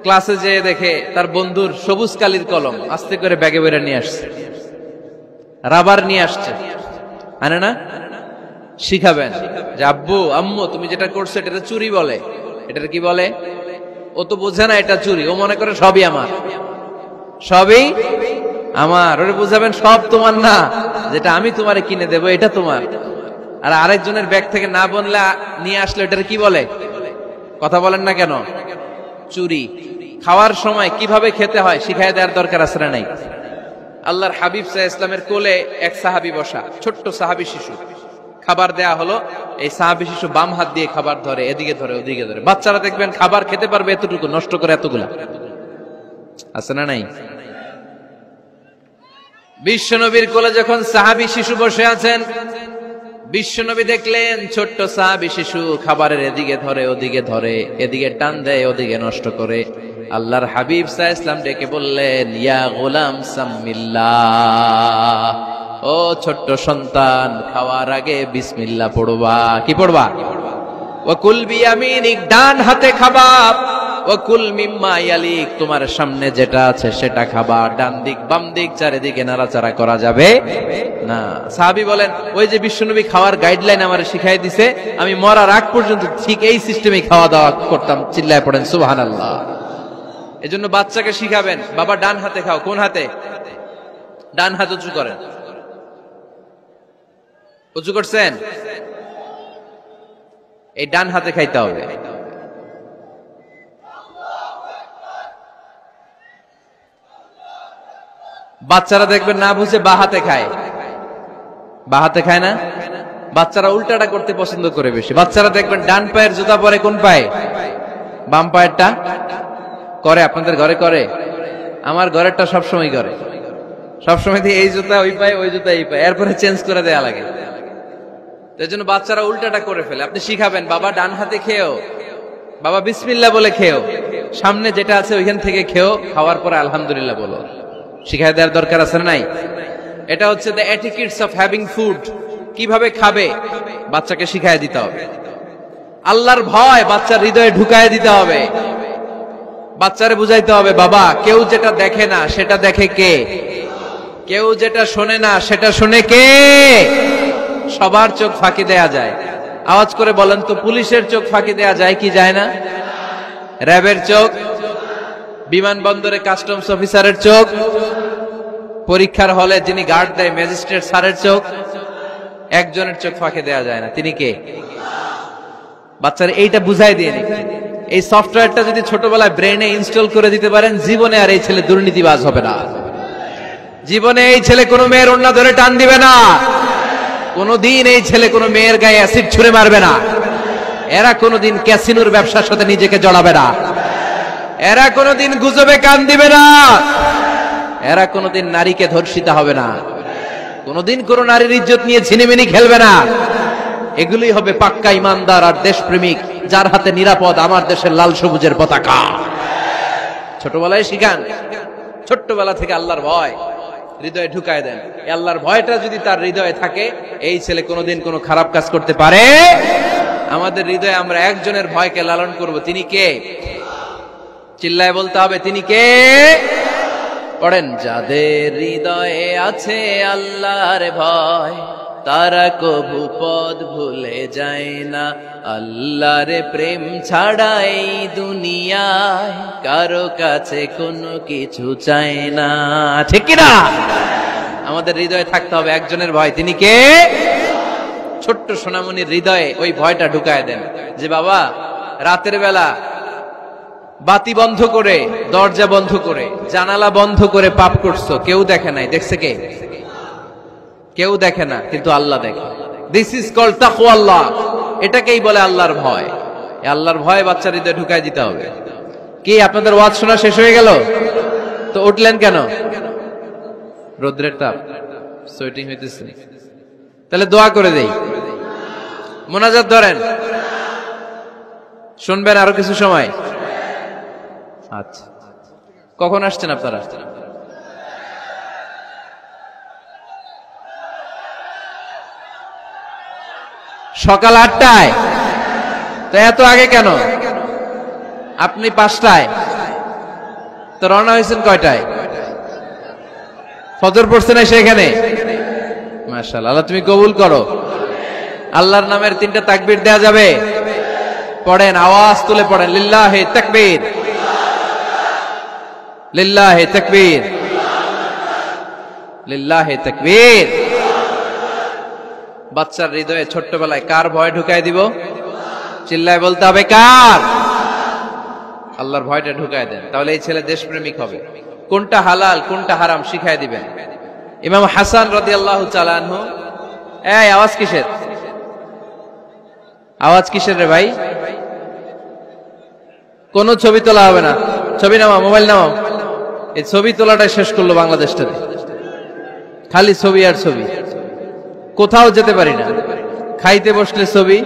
ক্লাসে যেয়ে দেখে তার বন্ধুর সবুজ কালির কলম আস্তে করে ব্যাগে বেরে নিয়ে আসছে, রাবার নিয়ে আসছে, আনে না? শিখাবেন যে আব্বু আম্মু তুমি যেটা করছো এটা চুরি বলে, এটা কি বলে? ও তো বোঝে না এটা চুরি, ও মনে করে সবই আমার, সবই আমার। ওরে বুঝাবেন সব তোমার না, যেটা আমি তোমারে কিনে দেবো এটা তোমার। আর আরেকজনের ব্যাগ থেকে না বললে নিয়ে আসলে এটার কি বলে? কথা বলেন না কেন? চুরি। খাওয়ার সময় কিভাবে খেতে হয় শিখাই দেওয়ার দরকার আছে না নাই? আল্লাহর হাবিব সাল্লাল্লাহু আলাইহি ওয়াসাল্লামের কোলে এক সাহাবী বসা, ছোট্ট সাহাবী শিশু, খাবার দেয়া হলো, এই সাহাবী শিশু বাম হাত দিয়ে খাবার ধরে, এদিকে ধরে ওদিকে ধরে। বাচ্চারা দেখবেন খাবার খেতে পারবে এতটুকু, নষ্ট করে এতগুলা, আছে না নাই? বিশ্বনবীর কোলে যখন সাহাবী শিশু বসে আছেন, বিশ্বনবী দেখলেন ছোট্ট সাহাবী শিশু খাবারের এদিকে ধরে ওদিকে ধরে, এদিকে টান দেয় ওদিকে নষ্ট করে। আল্লাহর হাবিব সাল্লাল্লাহু আলাইহি ওয়াসাল্লাম ডেকে বললেন, ইয়া গোলাম সাম্মিল্লাহ, ও ছোট্ট সন্তান, খাওয়ার আগে বিসমিল্লাহ পড়বা। কি পড়বা? ওয়া কুল বিয়ামিনিক, ডান হাতে খাবা, ওয়া কুল মিম্মা ইয়ালিক, তোমার সামনে যেটা আছে সেটা খাবা, ডান দিক বাম দিক চারিদিকে নাড়াচাড়া করা যাবে না। সাহাবী বলেন, ওই যে বিশ্বনবী খাওয়ার গাইডলাইন আমারে শিখাই দিছে, আমি মরার আগ পর্যন্ত ঠিক এই সিস্টেমে খাওয়া দাওয়া করতাম। চিল্লায় পড়েন সুবহানাল্লাহ। এজন্য বাচ্চাকে শিখাবেন, বাবা ডান হাতে খাও। কোন হাতে? ডান হাত উঁচু করেন। উঁচু করছেন? এই ডান হাতে খাইতে হবে। বাচ্চারা দেখবেন না বুঝে বা হাতে খায়, বা হাতে খায় না। বাচ্চারা উল্টাটা করতে পছন্দ করে বেশি। বাচ্চারা দেখবেন ডান পায়ের জুতা পরে কোন পায়ে? বাম পায়েরটা করে। আপনাদের ঘরে করে? আমার ঘরেরটা সবসময় করে, সবসময় এই জুতা ওই পায়ে, ওই জুতা এই পায়ে, এরপরে চেঞ্জ করে দেয়া লাগে। তাই জন্য বাচ্চারা উল্টাটা করে ফেলে। আপনি শিখাবেন, বাবা ডান হাতে খেয়েও, বাবা বিসমিল্লাহ বলে খেয়েও, সামনে যেটা আছে ওইখান থেকে খেয়েও, খাওয়ার পরে আলহামদুলিল্লাহ বলো। শিখাই দেওয়ার দরকার আছে না নাই? এটা হচ্ছে the etiquettes of having food. কিভাবে খাবে বাচ্চাকে শিখাই দিতে হবে। আল্লাহর ভয় বাচ্চার হৃদয়ে ঢুকায় দিতে হবে। বাচ্চারে বুঝাইতে হবে, বাবা কেউ যেটা দেখে না সেটা দেখে কে? কেউ যেটা শোনে না সেটা শোনে কে? সবার চোখ ফাঁকি দেয়া যায়। আওয়াজ করে বলেন তো, পুলিশের চোখ ফাঁকি দেয়া যায় কি যায় না? র্যাবের চোখ, বিমানবন্দরে কাস্টমস অফিসারের চোখ, পরীক্ষার হলে যিনি গার্ড দেয় ম্যাজিস্ট্রেট স্যারের চোখ, একজনের চোখ ফাঁকি দেয়া যায় না। তিনি কে? বাচ্চারা এইটা বুঝাই দিয়ে নি। এই সফটওয়্যারটা যদি ছোটবেলায় ব্রেনে ইনস্টল করে দিতে পারেন, জীবনে আর এই ছেলে দুর্নীতিবাজ হবে না। জীবনে এই ছেলে কোনো মেয়ের ওড়না ধরে টান দিবে না। কোনোদিন এই ছেলে কোনো মেয়ের গায়ে অ্যাসিড ছুঁড়ে মারবে না। এরা কোনোদিন ক্যাসিনোর ব্যবসার সাথে নিজেকে জড়াবে না। এরা কোনোদিন গুজবে কান দিবে না। এরা কোনোদিন নারীকে ধর্ষিতা হবে না। কোনোদিন কোনো নারীর ইজ্জত নিয়ে ছিনিমিনি খেলবে না। এগুলি হবে পাক্কা ইমানদার আর দেশপ্রেমিক, যার হাতে নিরাপদ আমার দেশের লাল সবুজের পতাকা। ছোটবেলায় শিখান, ছোট্টবেলা থেকে আল্লাহর ভয় হৃদয়ে ঢুকায় দেন। আল্লাহর ভয়টা যদি তার হৃদয়ে থাকে, এই ছেলে কোনোদিন কোনো খারাপ কাজ করতে পারে। আমাদের হৃদয়ে আমরা একজনের ভয়কে লালন করব। তিনি কে? চিল্লায় বলতে হবে, তিনি কে? পড়েন, যাদের হৃদয়ে আছে আল্লাহর ভয়, তারা কবু পথ ভুলে যায় না। আল্লাহর প্রেম ছাড়া এই দুনিয়ায় কারো কাছে কোনো কিছু চায় না। ঠিক কি না? আমাদের হৃদয়ে থাকতে হবে একজনের ভয়। তিনি কে? ছোট্ট সোনামণির হৃদয়ে ওই ভয়টা ঢুকায় দেন যে বাবা, রাতের বেলা বাতি বন্ধ করে, দরজা বন্ধ করে, জানালা বন্ধ করে পাপ করছো, কেউ দেখে নাই। দেখছে কে? কেউ দেখে না, কিন্তু আল্লাহ দেখে। দিস ইজ কল্ড তাকওয়াল্লাহ। এটাকেই বলে আল্লাহর ভয়। এই আল্লাহর ভয় বাচ্চার হৃদয়ে ঢুকায় দিতে হবে। কি আপনাদের ওয়াজ শোনা শেষ হয়ে গেল? তো উঠলেন কেন? রোদ্রের তাপ, সোয়েটিং হইতেছে। তাহলে দোয়া করে দেই, মোনাজাত ধরেন, শুনবেন আরো কিছু সময়। আচ্ছা, কখন আসছেন আপনারা? সকাল 8টায়। তো এত আগে কেন? আপনি 5টায়, তো রওনা হয়েছেন কয়টায়? ফজর পড়ছে না সেখানে? মাশাআল্লাহ, আল্লাহ তুমি কবুল করো। আল্লাহর নামের 3টা তাকবীর দেয়া যাবে? পড়েন, আওয়াজ তুলে পড়েন, লিল্লাহি তাকবীর, লিল্লাহি তাকবীর, লিল্লাহি তাকবীর। বাচ্চার হৃদয়ে ছোট্টবেলায় কার ভয় ঢুকায় দিব? চিল্লায় বলতে হবে, কার? আল্লাহর ভয়টা ঢুকায় দেন, তাহলে এই ছেলে দেশপ্রেমিক হবে। কোনটা হালাল কোনটা হারাম শিখায় দিবেন। ইমাম হাসান রাদিয়াল্লাহু তাআলা আনহু, এই আওয়াজ কিসের? আওয়াজ কিসের রে ভাই? কোন ছবি তোলা হবে না। ছবি নামাও, মোবাইল নামাও। এই ছবি তোলাটা শেষ করলো বাংলাদেশটাতে। খালি ছবি আর ছবি, কোথাও যেতে পারি না। খাইতে বসলে ছবি,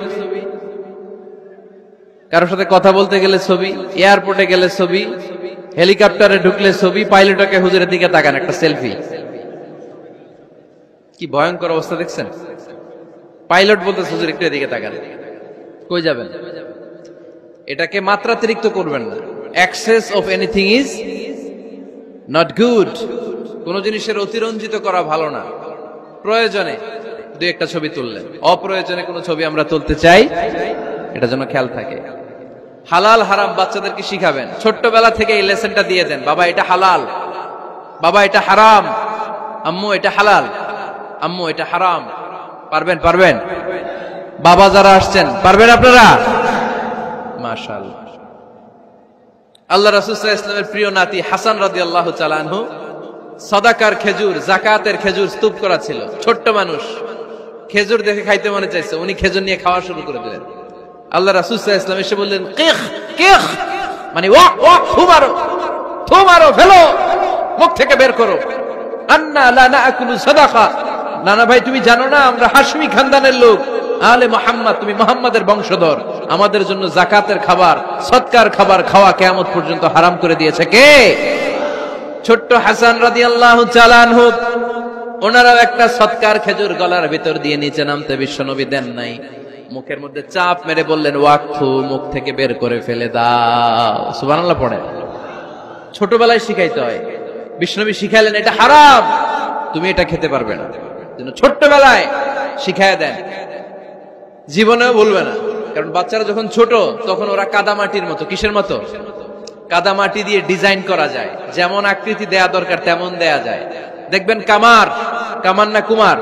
কারোর সাথে কথা বলতে গেলে ছবি, এয়ারপোর্টে গেলে ছবি, হেলিকপ্টারে ঢুকলে ছবি, পাইলটকে হুজুরের দিকে তাকান, একটা সেলফি। কি ভয়ঙ্কর অবস্থা দেখছেন? পাইলট বলতে হুজুর একটু এদিকে তাকান, কই যাবেন? এটাকে মাত্রাতিরিক্ত করবেন না। Access of anything is not good. কোন জিনিসের অতিরঞ্জিত করা ভালো না। প্রয়োজনে দুই একটা ছবি তুললেন, অপ্রয়োজনে কোন ছবি আমরা তুলতে চাই, এটা যেন খেয়াল থাকে। হালাল হারাম বাচ্চাদেরকে শিখাবেন, ছোট্টবেলা থেকে এই লেসনটা দিয়ে দেন। বাবা এটা হালাল, বাবা এটা হারাম, আম্মু এটা হালাল, আম্মু এটা হারাম। পারবেন? পারবেন? বাবা যারা আসছেন পারবেন আপনারা? মাশাআল্লাহ। আল্লাহ রাসূল সাল্লাল্লাহু আলাইহি ওয়াসাল্লামের প্রিয় নাতি হাসান রাদিয়াল্লাহু তাআলা আনহু সাদাকার খেজুর, যাকাতের খেজুর স্তূপ করা ছিল। ছোট্ট মানুষ, খেজুর দেখে খাইতে মনে চাইছে, উনি খেজুর নিয়ে খাওয়া শুরু করে দিলেন। আল্লাহ রাসূল সাল্লাল্লাহু আলাইহি ওয়াসাল্লাম এসে বললেন, কিখ কিখ, মানে ওয়াক ওয়াক, থু মারো, থু মারো, ফেলো, মুখ থেকে বের করো। আন্না লা নাকুলু সাদাকা, নানা ভাই তুমি জানো না আমরা হাশমি খানদানের লোক, আলে মুহাম্মদ, তুমি মুহাম্মাদের বংশধর, আমাদের জন্য যাকাতের খাবার, সদকার খাবার খাওয়া কিয়ামত পর্যন্ত হারাম করে দিয়েছে কে? ছোট্ট হাসান রাদিয়াল্লাহু তাআলা আনহু। ওনারাও একটা সদকার খেজুর গলার ভিতর দিয়ে নিচে নামতে বিশ্বনবী দেন নাই, মুখের মধ্যে চাপ মেরে বললেন, ওয়াকফু, মুখ থেকে বের করে ফেলে দাও। সুবহানাল্লাহ পড়ে। ছোটবেলায় শিখাইতে হয়। বিশ্বনবী শিখাইলেন এটা হারাম, তুমি এটা খেতে পারবে না। ছোট্টবেলায় শিখায় দেন, জীবনেও ভুলবে না। কারণ বাচ্চারা যখন ছোট তখন ওরা কাদামাটির মতো। কিসের মতো? কাদামাটি দিয়ে ডিজাইন করা যায়, যেমন আকৃতি দেয়া দরকার তেমন দেয়া যায়। দেখবেন কামার না কুমার,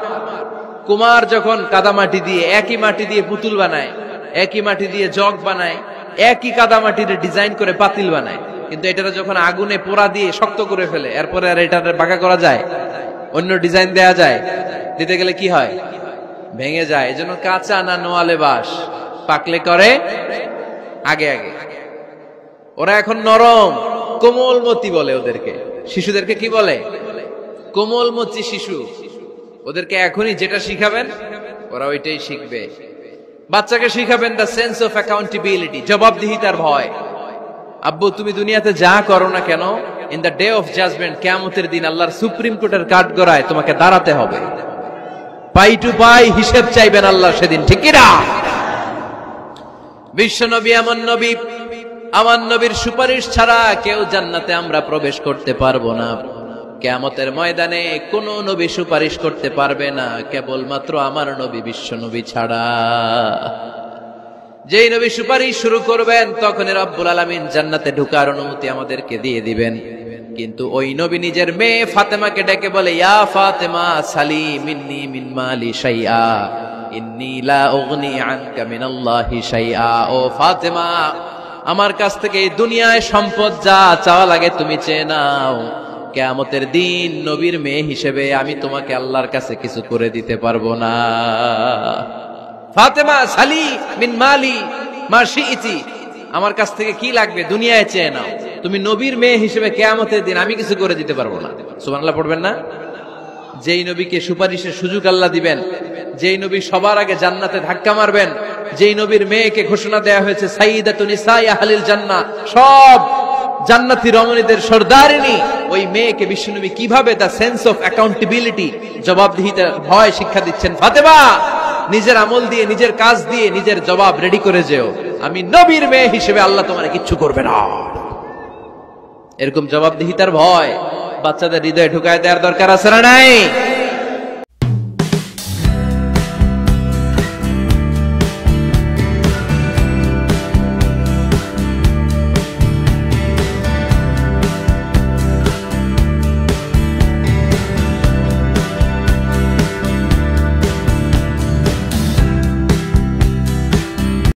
কুমার যখন কাদামাটি দিয়ে, একই মাটি দিয়ে পুতুল বানায়, একই মাটি দিয়ে জগ বানায়, একই কাদামাটির ডিজাইন করে পাতিল বানায়, কিন্তু এটা যখন আগুনে পোড়া দিয়ে শক্ত করে ফেলে, এরপরে আর এটা বাঁকা করা যায়, অন্য ডিজাইন দেয়া যায়, দিতে গেলে কি হয়? ভেঙে যায়। এজন্য কাঁচা না নোয়ালে বাস, পাকলে করে আগে আগে। ওরা এখন নরম, কোমলমতি বলে ওদেরকে। শিশুদেরকে কি বলে? কোমলমতি শিশু। ওদেরকে এখনই যেটা শিখাবেন ওরা ওইটাই শিখবে। বাচ্চাকে শিখাবেন দ্য সেন্স অফ অ্যাকাউন্টেবিলিটি, জবাবদিহিতার ভয়। আব্বু তুমি দুনিয়াতে যা করো না কেন, in the day of judgement, কিয়ামতের দিন আল্লাহর সুপ্রিম কোর্টের কাঠগড়ায় তোমাকে দাঁড়াতে হবে। পাই টু পাই হিসেব চাইবেন আল্লাহ সেদিন, ঠিক কি না? বিশ্ব নবী এমন নবী, আমার নবীর সুপারিশ ছাড়া কেউ জান্নাতে আমরা প্রবেশ করতে পারবো না। কিয়ামতের ময়দানে কোন নবী সুপারিশ করতে পারবে না, কেবলমাত্র আমার নবী বিশ্ব নবী ছাড়া। যেই নবী সুপারিশ শুরু করবেন তখনই রব্বুল আলামিন জান্নাতে ঢোকার অনুমতি আমাদেরকে দিয়ে দিবেন। কিন্তু ওই নবী নিজের মেয়ে ফাতেমাকে ডেকে বলে, ইয়া ফাতেমা সালি মিন্নি মিন মালি শাইআ ইন্নী লা উগনি আনকা মিনাল্লাহি শাইআ। ও ফাতেমা, আমার কাছ থেকে এই দুনিয়ায় সম্পদ যা চাওয়া লাগে তুমি চেয়ে নাও, কিয়ামতের দিন নবীর মেয়ে হিসেবে আমি তোমাকে আল্লাহর কাছে কিছু করে দিতে পারবো না। ফাতেমা সালি মিন মালি মা শিইতি, আমার কাছ থেকে কি লাগবে দুনিয়ায় চেয়ে নাও, তুমি নবীর মেয়ে হিসেবে কিয়ামতের দিন আমি কিছু করে দিতে পারবো না। সুবহানাল্লাহ পড়বেন না? যেই নবীকে সুপারিশের সুযোগ আল্লাহ দিবেন, যেই নবী সবার আগে জান্নাতে ধাক্কা মারবেন, যেই নবীর মেয়েকে ঘোষণা দেয়া হয়েছে সাইয়্যিদাতুন নিসাই আহলিল জান্নাহ, সব জান্নাতি রমণীদের সর্দারিনী, ওই মেয়েকে বিশ্বনবী কিভাবে দ্য সেন্স অফ অ্যাকাউন্টেবিলিটি, জবাবদিহিতার ভয় শিক্ষা দিচ্ছেন। ফাতেমা, নিজের আমল দিয়ে, নিজের কাজ দিয়ে নিজের জবাব রেডি করে যেও, আমি নবীর মেয়ে হিসেবে আল্লাহ তোমার কিচ্ছু করবে না। এরকম জবাবদিহিতার ভয় বাচ্চাদের হৃদয়ে ঢুকায় দেওয়ার দরকার আছে না নাই?